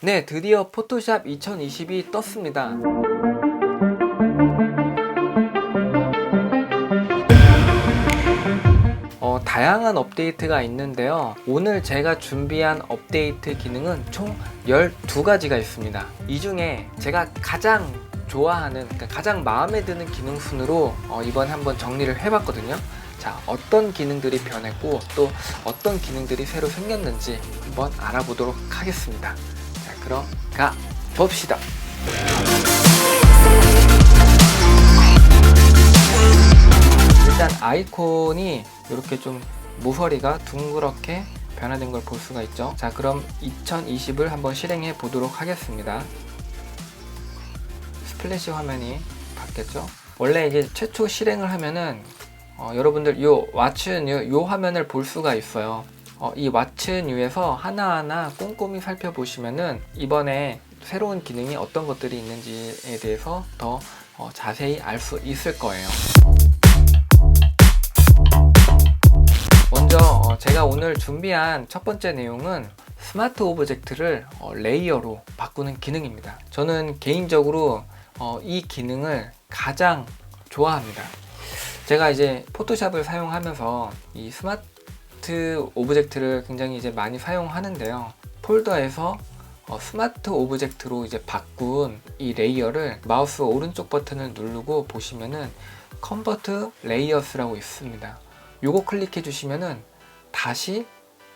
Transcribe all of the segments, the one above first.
네, 드디어 포토샵 2020이 떴습니다. 다양한 업데이트가 있는데요. 오늘 제가 준비한 업데이트 기능은 총 12가지가 있습니다. 이 중에 제가 가장 좋아하는, 그러니까 가장 마음에 드는 기능 순으로 이번에 한번 정리를 해봤거든요. 자, 어떤 기능들이 변했고 또 어떤 기능들이 새로 생겼는지 한번 알아보도록 하겠습니다. 자, 그럼 가봅시다. 일단 아이콘이 이렇게 좀 모서리가 둥그렇게 변화된 걸 볼 수가 있죠. 자, 그럼 2020을 한번 실행해 보도록 하겠습니다. 스플래시 화면이 바뀌었죠. 원래 이제 최초 실행을 하면은 여러분들 요 What's New 요 화면을 볼 수가 있어요. 이 What's New에서 하나하나 꼼꼼히 살펴보시면은 이번에 새로운 기능이 어떤 것들이 있는지에 대해서 더 자세히 알 수 있을 거예요. 먼저 제가 오늘 준비한 첫 번째 내용은 스마트 오브젝트를 레이어로 바꾸는 기능입니다. 저는 개인적으로 이 기능을 가장 좋아합니다. 제가 이제 포토샵을 사용하면서 이 스마트 오브젝트를 굉장히 이제 많이 사용하는데요. 폴더에서 스마트 오브젝트로 이제 바꾼 이 레이어를 마우스 오른쪽 버튼을 누르고 보시면은 컨버트 레이어스라고 있습니다. 요거 클릭해 주시면은 다시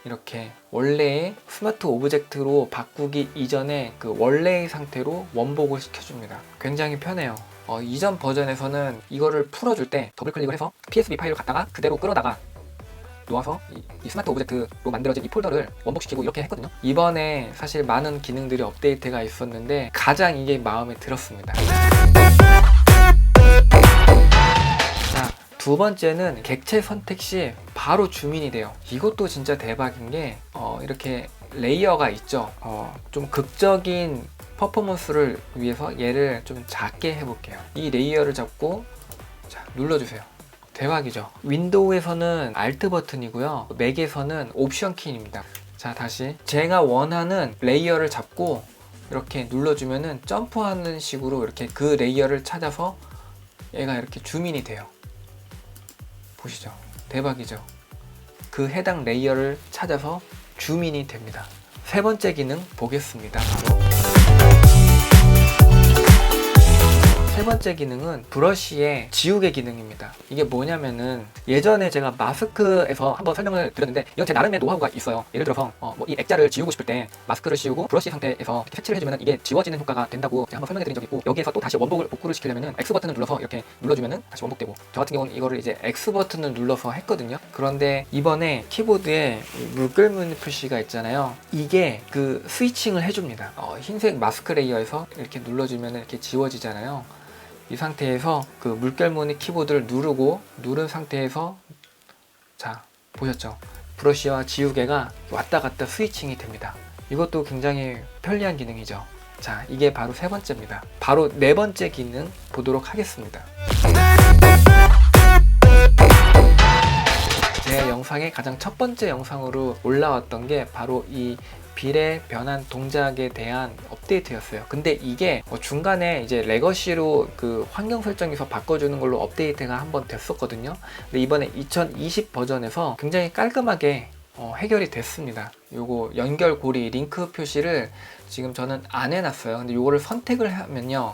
이렇게 원래의 스마트 오브젝트로 바꾸기 이전에 그 원래의 상태로 원복을 시켜줍니다. 굉장히 편해요. 이전 버전에서는 이거를 풀어줄 때 더블 클릭을 해서 PSB 파일을 갖다가 그대로 끌어다가 놓아서 이 스마트 오브젝트로 만들어진 이 폴더를 원복시키고 이렇게 했거든요. 이번에 사실 많은 기능들이 업데이트가 있었는데 가장 이게 마음에 들었습니다. 두 번째는 객체 선택 시 바로 줌인이 돼요. 이것도 진짜 대박인 게 이렇게 레이어가 있죠. 좀 극적인 퍼포먼스를 위해서 얘를 좀 작게 해볼게요. 이 레이어를 잡고 자, 눌러주세요. 대박이죠. 윈도우에서는 Alt 버튼이고요. 맥에서는 옵션 키입니다. 자, 다시 제가 원하는 레이어를 잡고 이렇게 눌러주면은 점프하는 식으로 이렇게 그 레이어를 찾아서 얘가 이렇게 줌인이 돼요. 보시죠. 대박이죠. 그 해당 레이어를 찾아서 줌인이 됩니다. 세 번째 기능 보겠습니다. 세 번째 기능은 브러쉬의 지우개 기능입니다. 이게 뭐냐면은 예전에 제가 마스크에서 한번 설명을 드렸는데 이건 제 나름의 노하우가 있어요. 예를 들어서 이 액자를 지우고 싶을 때 마스크를 씌우고 브러쉬 상태에서 이렇게 색칠을 해주면 이게 지워지는 효과가 된다고 제가 한번 설명해 드린 적이 있고, 여기에서 또 다시 복구를 시키려면은 X 버튼을 눌러서 이렇게 눌러주면은 다시 원복되고, 저 같은 경우는 이거를 이제 X 버튼을 눌러서 했거든요. 그런데 이번에 키보드에 물결무늬 표시가 있잖아요. 이게 그 스위칭을 해줍니다. 흰색 마스크 레이어에서 이렇게 눌러주면은 이렇게 지워지잖아요. 이 상태에서 그 물결무늬 키보드를 누른 상태에서 자, 보셨죠? 브러쉬와 지우개가 왔다 갔다 스위칭이 됩니다. 이것도 굉장히 편리한 기능이죠. 자, 이게 바로 세 번째입니다. 바로 네 번째 기능 보도록 하겠습니다. 제 영상의 가장 첫 번째 영상으로 올라왔던 게 바로 이 빌의 변환 동작에 대한 업데이트였어요. 근데 이게 중간에 이제 레거시로 그 환경 설정에서 바꿔주는 걸로 업데이트가 한번 됐었거든요. 근데 이번에 2020 버전에서 굉장히 깔끔하게 해결이 됐습니다. 요거 연결 고리 링크 표시를 지금 저는 안 해놨어요. 근데 요거를 선택을 하면요,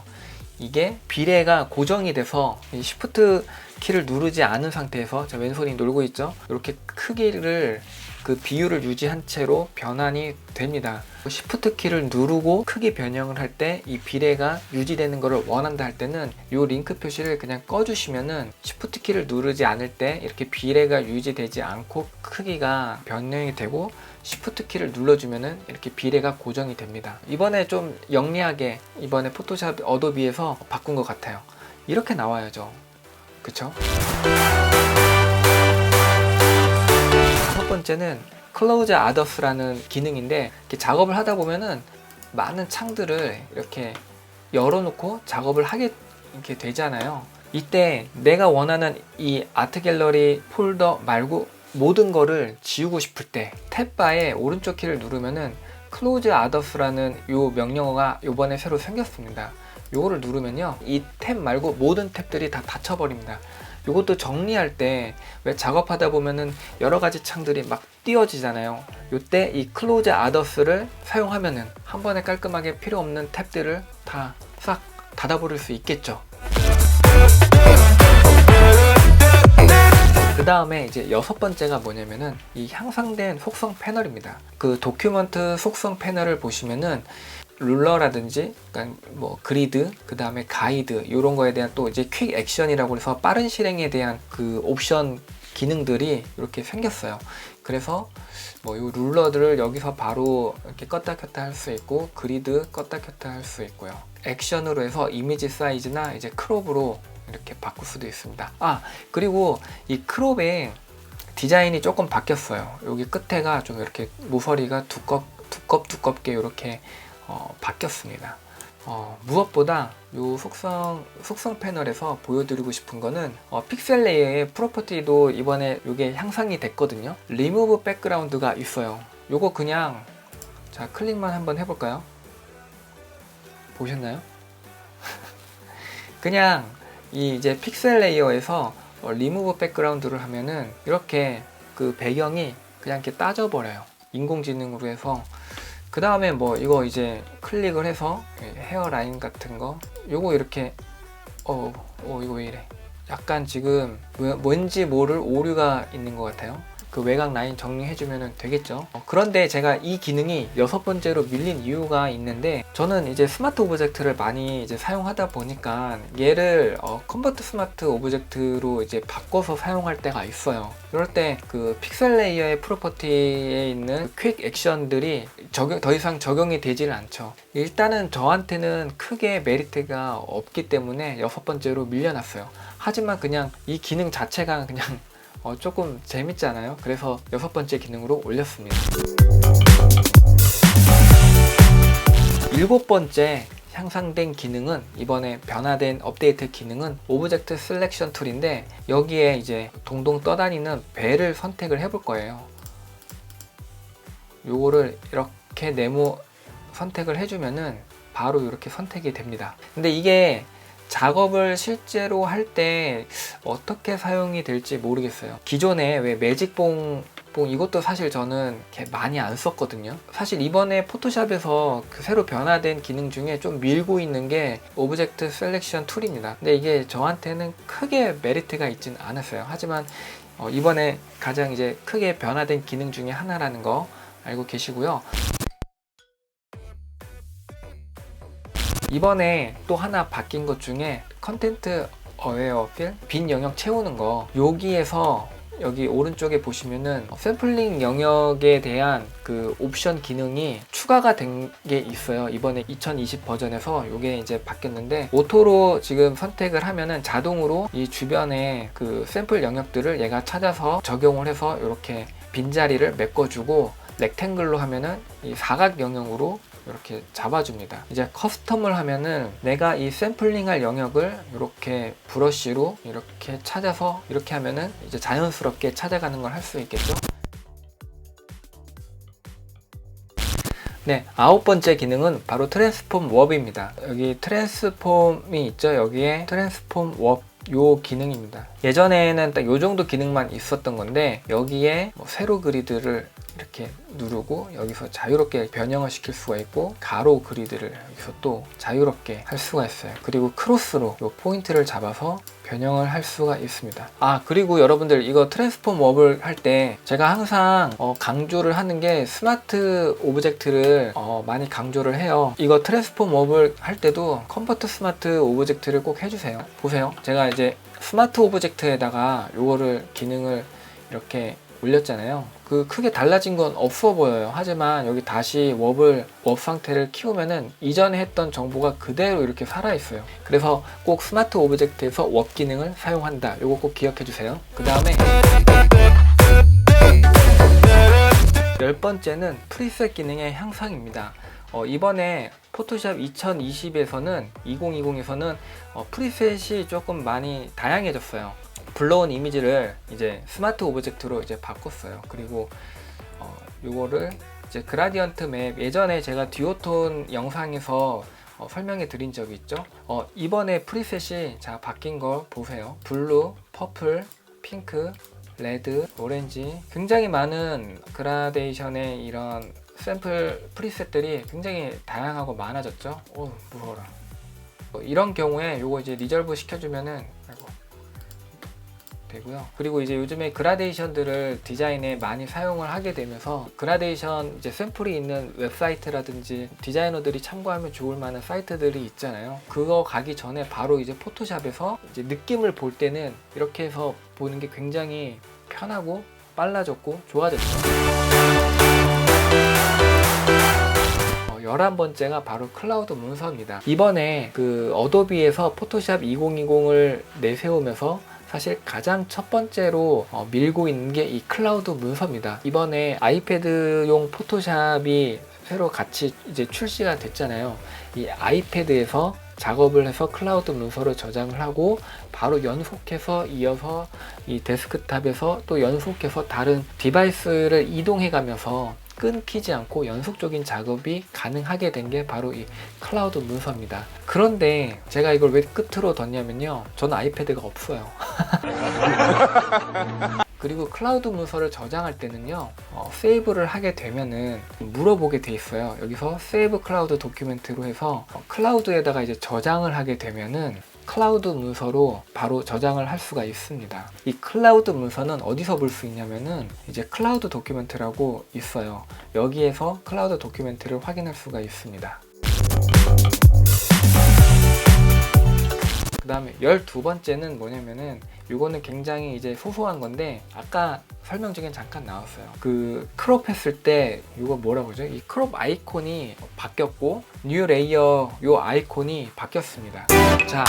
이게 비례가 고정이 돼서 Shift 키를 누르지 않은 상태에서 제 왼손이 놀고 있죠. 이렇게 크기를 그 비율을 유지한 채로 변환이 됩니다. Shift 키를 누르고 크기 변형을 할 때 이 비례가 유지되는 것을 원한다 할 때는 이 링크 표시를 그냥 꺼주시면은 Shift 키를 누르지 않을 때 이렇게 비례가 유지되지 않고 크기가 변형이 되고, Shift 키를 눌러주면은 이렇게 비례가 고정이 됩니다. 이번에 좀 영리하게 이번에 포토샵 어도비에서 바꾼 것 같아요. 이렇게 나와야죠. 그쵸? 첫 번째는 Close Others라는 기능인데, 이렇게 작업을 하다 보면은 많은 창들을 이렇게 열어놓고 작업을 하게 이렇게 되잖아요. 이때 내가 원하는 이 아트 갤러리 폴더 말고 모든 거를 지우고 싶을 때 탭바에 오른쪽 키를 누르면은 close others라는 요 명령어가 요번에 새로 생겼습니다. 요거를 누르면요, 이 탭 말고 모든 탭들이 다 닫혀버립니다. 요것도 정리할 때 왜 작업하다 보면은 여러 가지 창들이 막 띄워지잖아요. 요때 이 close others를 사용하면은 한 번에 깔끔하게 필요 없는 탭들을 다 싹 닫아버릴 수 있겠죠. 그 다음에 이제 여섯 번째가 뭐냐면은 이 향상된 속성 패널입니다. 그 도큐먼트 속성 패널을 보시면은 룰러라든지, 그러니까 뭐 그리드, 그 다음에 가이드, 이런 거에 대한 또 이제 퀵 액션이라고 해서 빠른 실행에 대한 그 옵션 기능들이 이렇게 생겼어요. 그래서 뭐 이 룰러들을 여기서 바로 이렇게 껐다 켰다 할 수 있고, 그리드 껐다 켰다 할 수 있고요. 액션으로 해서 이미지 사이즈나 이제 크롭으로 이렇게 바꿀 수도 있습니다. 아, 그리고 이 크롭의 디자인이 조금 바뀌었어요. 여기 끝에가 좀 이렇게 모서리가 두껍게 이렇게 바뀌었습니다. 무엇보다 이 속성 패널에서 보여드리고 싶은 거는 픽셀 레이어의 프로퍼티도 이번에 이게 향상이 됐거든요. 리무브 백그라운드가 있어요. 요거 그냥 자 클릭만 한번 해볼까요? 보셨나요? 그냥 이 이제 픽셀 레이어에서 리무브 백그라운드를 하면은 이렇게 그 배경이 그냥 이렇게 따져버려요. 인공지능으로 해서. 그 다음에 뭐 이거 이제 클릭을 해서 헤어라인 같은 거 요거 이렇게 이거 왜 이래, 약간 지금 뭔지 모를 오류가 있는 것 같아요. 그 외곽 라인 정리해주면 되겠죠. 그런데 제가 이 기능이 여섯 번째로 밀린 이유가 있는데, 저는 이제 스마트 오브젝트를 많이 이제 사용하다 보니까 얘를 컨버트 스마트 오브젝트로 이제 바꿔서 사용할 때가 있어요. 그럴 때 그 픽셀 레이어의 프로퍼티에 있는 퀵 액션들이 더 이상 적용이 되지는 않죠. 일단은 저한테는 크게 메리트가 없기 때문에 여섯 번째로 밀려났어요. 하지만 그냥 이 기능 자체가 그냥 조금 재밌잖아요. 그래서 여섯 번째 기능으로 올렸습니다. 일곱 번째 향상된 기능은, 이번에 변화된 업데이트 기능은 오브젝트 셀렉션 툴인데, 여기에 이제 동동 떠다니는 배를 선택을 해볼 거예요. 요거를 이렇게 네모 선택을 해주면은 바로 이렇게 선택이 됩니다. 근데 이게 작업을 실제로 할 때 어떻게 사용이 될지 모르겠어요. 기존에 왜 매직봉 이것도 사실 저는 이렇게 많이 안 썼거든요. 사실 이번에 포토샵에서 그 새로 변화된 기능 중에 좀 밀고 있는 게 오브젝트 셀렉션 툴입니다. 근데 이게 저한테는 크게 메리트가 있진 않았어요. 하지만 이번에 가장 이제 크게 변화된 기능 중에 하나라는 거 알고 계시고요. 이번에 또 하나 바뀐 것 중에 컨텐트 어웨어 필, 빈 영역 채우는 거, 여기에서 여기 오른쪽에 보시면은 샘플링 영역에 대한 그 옵션 기능이 추가가 된 게 있어요. 이번에 2020 버전에서 이게 이제 바뀌었는데, 오토로 지금 선택을 하면은 자동으로 이 주변에 그 샘플 영역들을 얘가 찾아서 적용을 해서 이렇게 빈자리를 메꿔주고, 렉탱글로 하면은 이 사각 영역으로 이렇게 잡아줍니다. 이제 커스텀을 하면은 내가 이 샘플링 할 영역을 이렇게 브러쉬로 이렇게 찾아서 이렇게 하면은 이제 자연스럽게 찾아가는 걸 할 수 있겠죠. 네, 아홉 번째 기능은 바로 트랜스폼 워브입니다. 여기 트랜스폼이 있죠. 여기에 트랜스폼 워브 요 기능입니다. 예전에는 딱 요 정도 기능만 있었던 건데, 여기에 뭐 세로 그리드를 이렇게 누르고 여기서 자유롭게 변형을 시킬 수가 있고, 가로 그리드를 여기서 또 자유롭게 할 수가 있어요. 그리고 크로스로 요 포인트를 잡아서 변형을 할 수가 있습니다. 아, 그리고 여러분들 이거 트랜스폼 워브를 할 때 제가 항상 강조를 하는 게 스마트 오브젝트를 많이 강조를 해요. 이거 트랜스폼 워브를 할 때도 컨버트 스마트 오브젝트를 꼭 해주세요. 보세요, 제가 이제 스마트 오브젝트에다가 요거를 기능을 이렇게 올렸잖아요. 그 크게 달라진 건 없어 보여요. 하지만 여기 다시 워브 상태를 키우면은 이전에 했던 정보가 그대로 이렇게 살아 있어요. 그래서 꼭 스마트 오브젝트에서 워브 기능을 사용한다. 요거 꼭 기억해 주세요. 그 다음에 열 번째는 프리셋 기능의 향상입니다. 이번에 포토샵 2020에서는 2020에서는 프리셋이 조금 많이 다양해졌어요. 불러온 이미지를 이제 스마트 오브젝트로 이제 바꿨어요. 그리고 요거를 이제 그라디언트 맵, 예전에 제가 듀오톤 영상에서 설명해 드린 적이 있죠. 이번에 프리셋이 자 바뀐 거 보세요. 블루, 퍼플, 핑크, 레드, 오렌지, 굉장히 많은 그라데이션의 이런 샘플 프리셋들이 굉장히 다양하고 많아졌죠. 오, 무서워라. 이런 경우에 요거 이제 리졸브 시켜주면은 되고요. 그리고 이제 요즘에 그라데이션들을 디자인에 많이 사용을 하게 되면서 그라데이션 이제 샘플이 있는 웹사이트라든지 디자이너들이 참고하면 좋을 만한 사이트들이 있잖아요. 그거 가기 전에 바로 이제 포토샵에서 이제 느낌을 볼 때는 이렇게 해서 보는 게 굉장히 편하고 빨라졌고 좋아졌죠. 11번째가 바로 클라우드 문서입니다. 이번에 그 어도비에서 포토샵 2020을 내세우면서 사실 가장 첫 번째로 밀고 있는 게 이 클라우드 문서입니다. 이번에 아이패드용 포토샵이 새로 같이 이제 출시가 됐잖아요. 이 아이패드에서 작업을 해서 클라우드 문서로 저장을 하고 바로 연속해서 이어서 이 데스크탑에서 또 연속해서 다른 디바이스를 이동해 가면서 끊기지 않고 연속적인 작업이 가능하게 된 게 바로 이 클라우드 문서입니다. 그런데 제가 이걸 왜 끝으로 뒀냐면요, 저는 아이패드가 없어요. 그리고 클라우드 문서를 저장할 때는요, 세이브를 하게 되면은 물어보게 돼 있어요. 여기서 세이브 클라우드 도큐멘트로 해서 클라우드에다가 이제 저장을 하게 되면은 클라우드 문서로 바로 저장을 할 수가 있습니다. 이 클라우드 문서는 어디서 볼 수 있냐면은 이제 클라우드 도큐멘트라고 있어요. 여기에서 클라우드 도큐멘트를 확인할 수가 있습니다. 그 다음에 12번째는 뭐냐면은 이거는 굉장히 이제 소소한 건데 아까 설명 중에 잠깐 나왔어요. 그 크롭 했을 때 이거 뭐라고 하죠? 이 크롭 아이콘이 바뀌었고 뉴 레이어 요 아이콘이 바뀌었습니다. 자,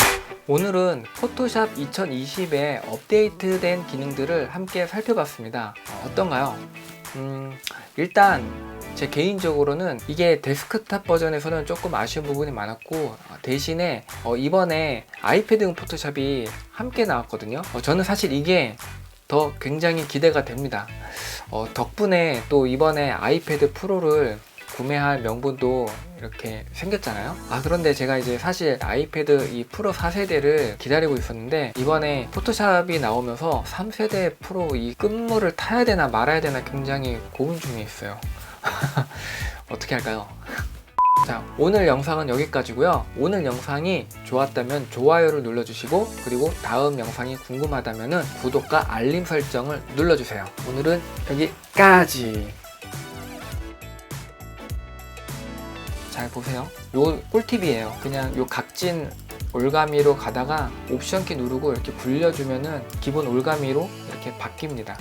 오늘은 포토샵 2020에 업데이트된 기능들을 함께 살펴봤습니다. 어떤가요? 일단 제 개인적으로는 이게 데스크탑 버전에서는 조금 아쉬운 부분이 많았고 대신에 이번에 아이패드용 포토샵이 함께 나왔거든요. 저는 사실 이게 더 굉장히 기대가 됩니다. 덕분에 또 이번에 아이패드 프로를 구매할 명분도 이렇게 생겼잖아요. 그런데 제가 이제 사실 아이패드 이 프로 4세대를 기다리고 있었는데 이번에 포토샵이 나오면서 3세대 프로 이 끝물을 타야 되나 말아야 되나 굉장히 고민 중에 있어요. 어떻게 할까요? 자, 오늘 영상은 여기까지고요. 오늘 영상이 좋았다면 좋아요를 눌러주시고 그리고 다음 영상이 궁금하다면 구독과 알림 설정을 눌러주세요. 오늘은 여기까지. 잘 보세요. 요 꿀팁이에요. 그냥 요 각진 올가미로 가다가 옵션 키 누르고 이렇게 굴려주면은 기본 올가미로 이렇게 바뀝니다.